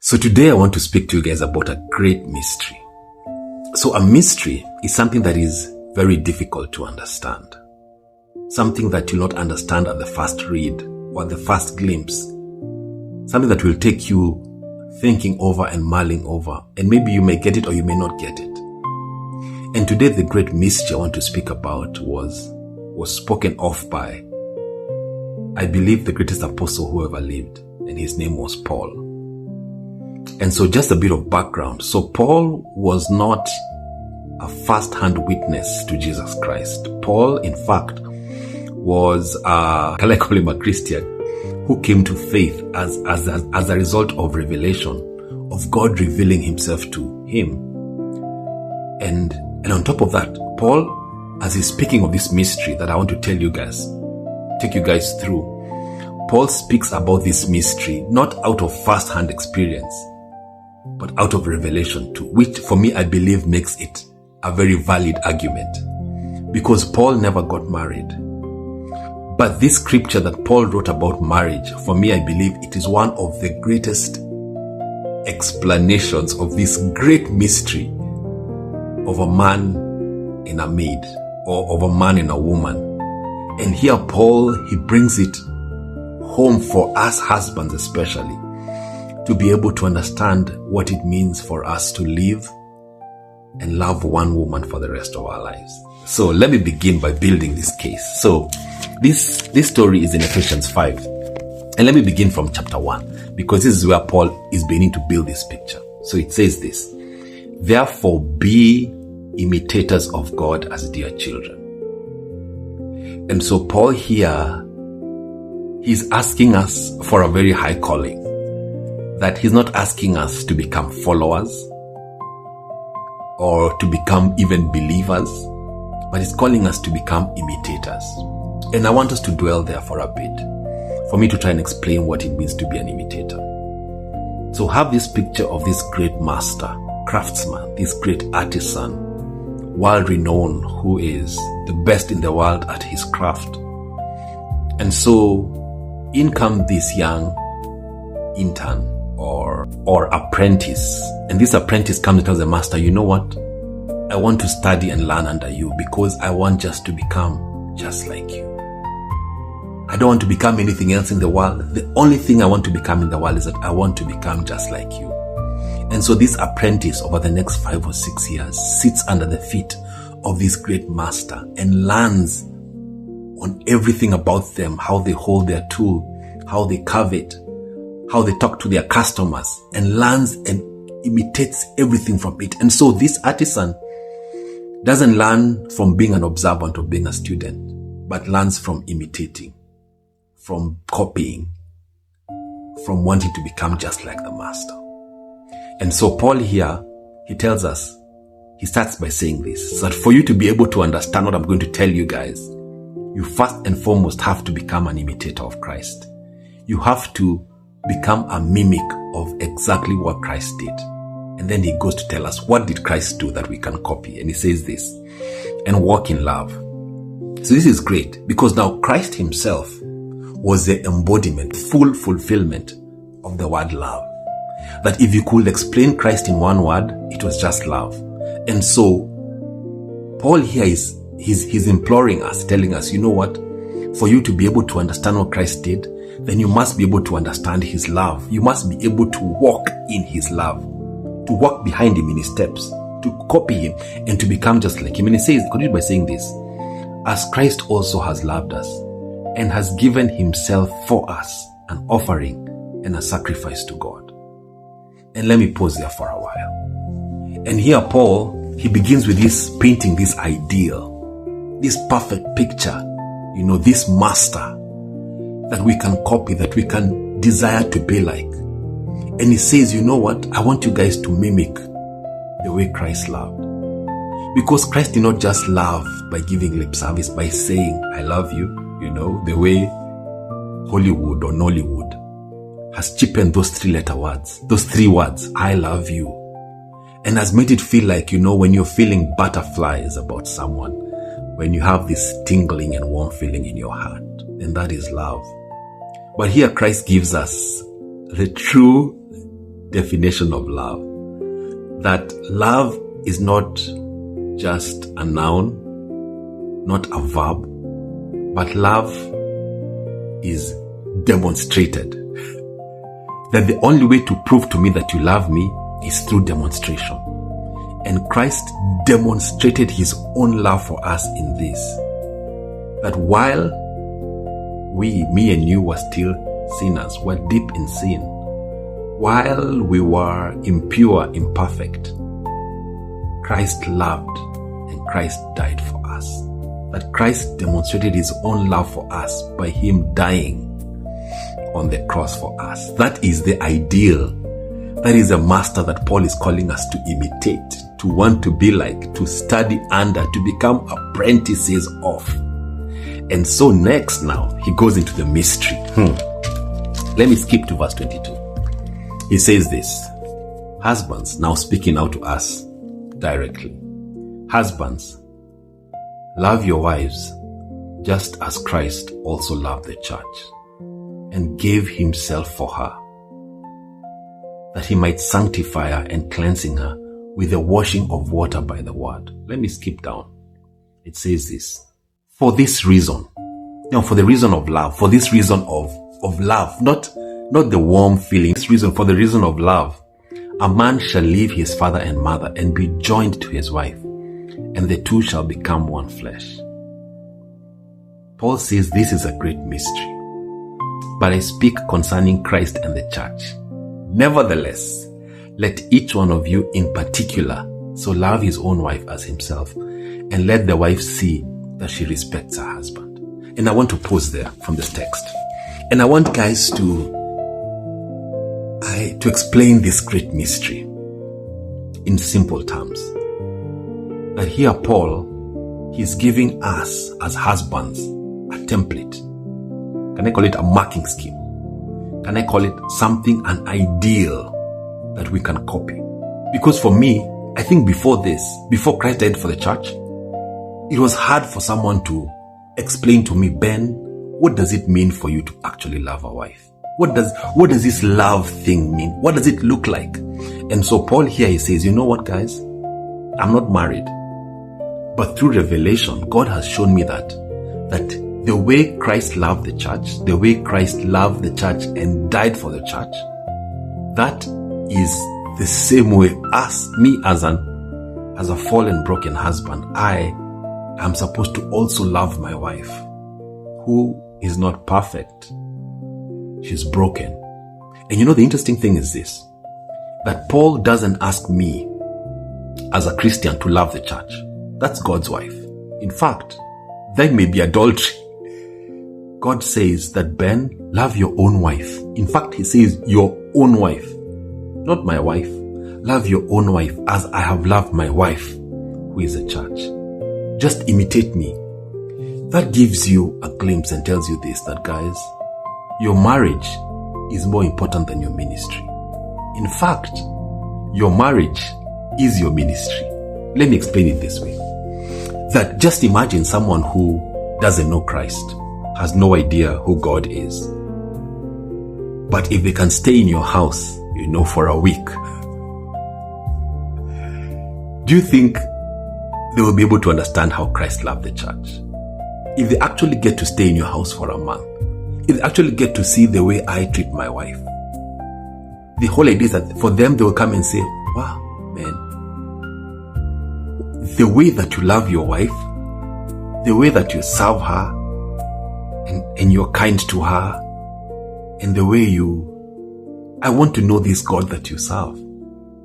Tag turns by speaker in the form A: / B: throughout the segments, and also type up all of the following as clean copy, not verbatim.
A: So today I want to speak to you guys about a great mystery. So a mystery is something that is very difficult to understand. Something that you'll not understand at the first read or the first glimpse. Something that will take you thinking over and mulling over. And maybe you may get it or you may not get it. And today the great mystery I want to speak about was spoken of by, I believe, the greatest apostle who ever lived. And his name was Paul. And so just a bit of background. So Paul was not a first-hand witness to Jesus Christ. Paul, in fact, was, can I call him a Christian, who came to faith as a result of revelation, of God revealing himself to him. And on top of that, Paul, as he's speaking of this mystery that I want to take you guys through, Paul speaks about this mystery not out of first-hand experience, but out of revelation too, which for me I believe makes it a very valid argument. Because Paul never got married. But this scripture that Paul wrote about marriage, for me I believe it is one of the greatest explanations of this great mystery of a man and a maid, or of a man and a woman. And here Paul, he brings it home for us husbands especially, to be able to understand what it means for us to live and love one woman for the rest of our lives. So let me begin by building this case. So this story is in Ephesians 5. And let me begin from chapter 1, because this is where Paul is beginning to build this picture. So it says this: therefore be imitators of God as dear children. And so Paul here, he's asking us for a very high calling. That he's not asking us to become followers or to become even believers, but he's calling us to become imitators. And I want us to dwell there for a bit, for me to try and explain what it means to be an imitator. So have this picture of this great master, craftsman, this great artisan, world-renowned, who is the best in the world at his craft. And so in come this young intern or apprentice. And this apprentice comes and tells the master, you know what? I want to study and learn under you because I want just to become just like you. I don't want to become anything else in the world. The only thing I want to become in the world is that I want to become just like you. And so this apprentice over the next 5 or 6 years sits under the feet of this great master and learns on everything about them, how they hold their tool, how they carve it, how they talk to their customers, and learns and imitates everything from it. And so this artisan doesn't learn from being an observant or being a student, but learns from imitating, from copying, from wanting to become just like the master. And so Paul here, he tells us, he starts by saying this, so that for you to be able to understand what I'm going to tell you guys, you first and foremost have to become an imitator of Christ. You have to become a mimic of exactly what Christ did. And then he goes to tell us, what did Christ do that we can copy? And he says this, and walk in love. So this is great, because now Christ himself was the embodiment, full fulfillment of the word love. That if you could explain Christ in one word, it was just love. And so Paul here he's imploring us, telling us, you know what? For you to be able to understand what Christ did, then you must be able to understand his love. You must be able to walk in his love, to walk behind him in his steps, to copy him, and to become just like him. And he says, continue by saying this, as Christ also has loved us and has given himself for us, an offering and a sacrifice to God. And let me pause there for a while. And here Paul, he begins with this, painting this ideal, this perfect picture, this master that we can copy, that we can desire to be like. And he says, you know what? I want you guys to mimic the way Christ loved. Because Christ did not just love by giving lip service, by saying, I love you, the way Hollywood or Nollywood has cheapened those 3 words, I love you. And has made it feel like, when you're feeling butterflies about someone, when you have this tingling and warm feeling in your heart, and that is love. But here Christ gives us the true definition of love. That love is not just a noun, not a verb, but love is demonstrated. That the only way to prove to me that you love me is through demonstration. And Christ demonstrated his own love for us in this. That while me and you, were still sinners, were deep in sin, while we were impure, imperfect, Christ loved and Christ died for us. That Christ demonstrated his own love for us by him dying on the cross for us. That is the ideal. That is a master that Paul is calling us to imitate, to want to be like, to study under, to become apprentices of. And so next now, he goes into the mystery. Let me skip to verse 22. He says this, husbands, now speaking out to us directly. Husbands, love your wives just as Christ also loved the church and gave himself for her, that he might sanctify her and cleansing her with the washing of water by the word. Let me skip down. It says this, for this reason, for the reason of love, for this reason of love, not the warm feeling, this reason, for the reason of love, a man shall leave his father and mother and be joined to his wife, and the two shall become one flesh. Paul says this is a great mystery, but I speak concerning Christ and the church. Nevertheless, let each one of you in particular so love his own wife as himself, and let the wife see that she respects her husband. And I want to pause there from this text. And I want guys to explain this great mystery in simple terms. That here Paul, he's giving us as husbands a template. Can I call it a marking scheme? Can I call it something, an ideal that we can copy? Because for me, I think before Christ died for the church, it was hard for someone to explain to me, Ben, what does it mean for you to actually love a wife? What does this love thing mean? What does it look like? And so Paul here, he says, you know what, guys? I'm not married. But through revelation, God has shown me that the way Christ loved the church, the way Christ loved the church and died for the church, that is the same way as a fallen, broken husband, I am supposed to also love my wife, who is not perfect. She's broken. And the interesting thing is this, that Paul doesn't ask me as a Christian to love the church. That's God's wife. In fact, that may be adultery. God says that, Ben, love your own wife. In fact, he says your own wife, not my wife. Love your own wife as I have loved my wife, who is a church. Just imitate me. That gives you a glimpse and tells you this, that guys, your marriage is more important than your ministry. In fact, your marriage is your ministry. Let me explain it this way. That just imagine someone who doesn't know Christ, has no idea who God is. But if they can stay in your house, for a week, do you think they will be able to understand how Christ loved the church? If they actually get to stay in your house for a month, if they actually get to see the way I treat my wife, the whole idea is that for them, they will come and say, wow, man, the way that you love your wife, the way that you serve her, and you're kind to her, and the way I want to know this God that you serve.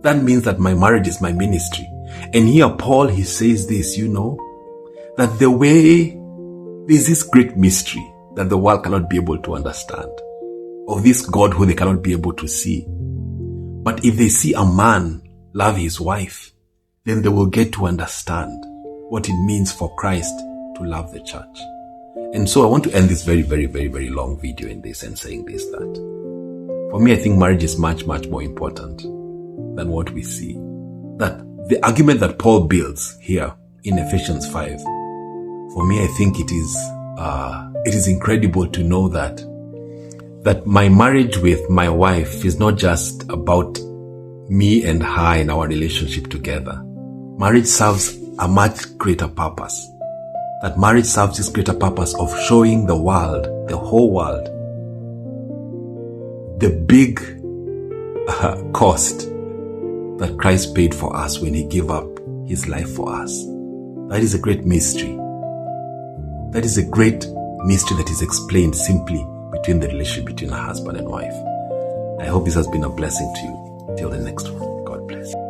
A: That means that my marriage is my ministry. And here Paul, he says this, that the way, there's this great mystery that the world cannot be able to understand, of this God who they cannot be able to see. But if they see a man love his wife, then they will get to understand what it means for Christ to love the church. And so I want to end this very, very, very, very long video in this and saying this, that for me, I think marriage is much, much more important than what we see. That the argument that Paul builds here in Ephesians 5, for me, I think it is incredible to know that my marriage with my wife is not just about me and her in our relationship together. Marriage serves a much greater purpose. That marriage serves this greater purpose of showing the world, the whole world, the big cost that Christ paid for us when he gave up his life for us. That is a great mystery. That is a great mystery that is explained simply between the relationship between a husband and wife. I hope this has been a blessing to you. Till the next one. God bless.